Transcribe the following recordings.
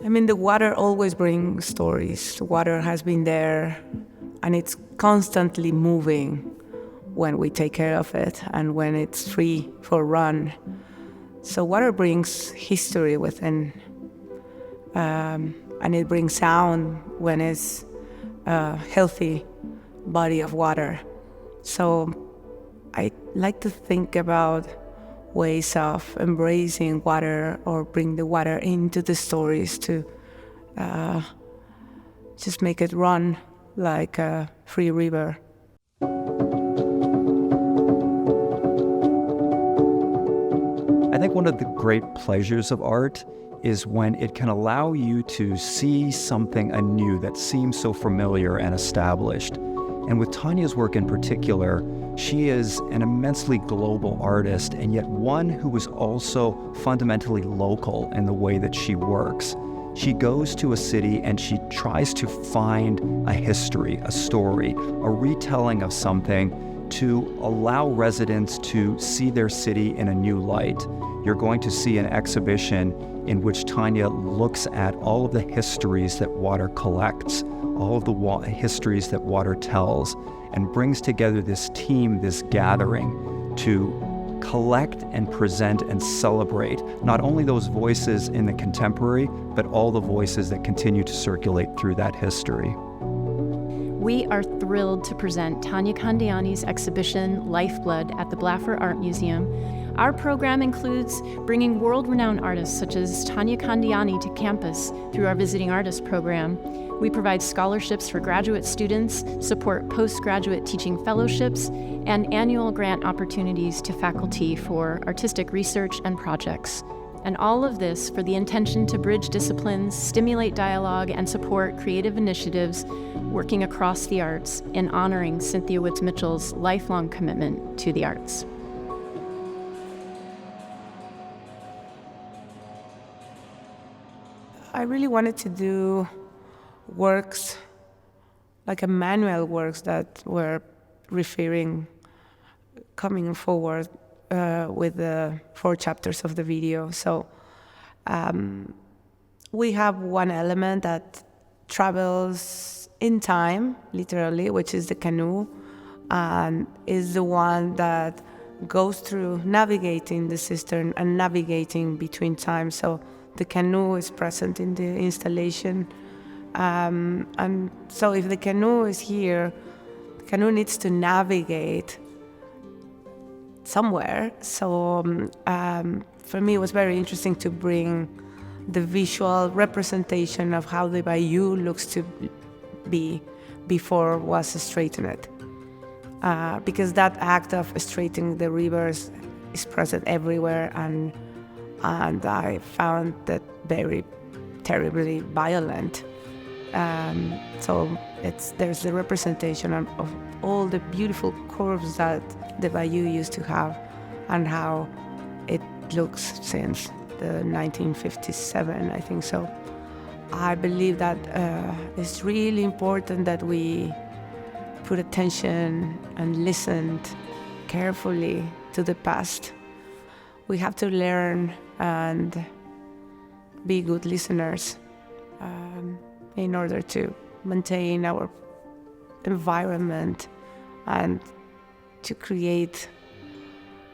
I mean, the water always brings stories. The water has been there, and it's constantly moving when we take care of it and when it's free for run. So water brings history within, and it brings sound when it's a healthy body of water. So I like to think about ways of embracing water or bring the water into the stories to just make it run like a free river. I think one of the great pleasures of art is when it can allow you to see something anew that seems so familiar and established. And with Tania's work in particular, she is an immensely global artist, and yet one who is also fundamentally local in the way that she works. She goes to a city and she tries to find a history, a story, a retelling of something to allow residents to see their city in a new light. You're going to see an exhibition in which Tania looks at all of the histories that water collects, all of the histories that water tells, and brings together this team, this gathering, to collect and present and celebrate not only those voices in the contemporary, but all the voices that continue to circulate through that history. We are thrilled to present Tania Candiani's exhibition, Lifeblood, at the Blaffer Art Museum. Our program includes bringing world-renowned artists such as Tania Candiani to campus through our Visiting Artist program. We provide scholarships for graduate students, support postgraduate teaching fellowships, and annual grant opportunities to faculty for artistic research and projects. And all of this for the intention to bridge disciplines, stimulate dialogue, and support creative initiatives working across the arts in honoring Cynthia Woods Mitchell's lifelong commitment to the arts. I really wanted to do works, like a manual works that were coming forward with the 4 chapters of the video. So we have one element that travels in time, literally, which is the canoe, and is the one that goes through navigating the cistern and navigating between time. So the canoe is present in the installation. And so if the canoe is here, the canoe needs to navigate somewhere. So for me, it was very interesting to bring the visual representation of how the bayou looks to be before it was straightened. Because that act of straightening the rivers is present everywhere, and I found that very terribly violent. So there's the representation of all the beautiful curves that the bayou used to have and how it looks since the 1957, I think so. I believe that it's really important that we put attention and listen carefully to the past. We have to learn and be good listeners in order to maintain our environment and to create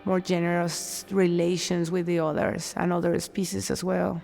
more generous relations with the others and other species as well.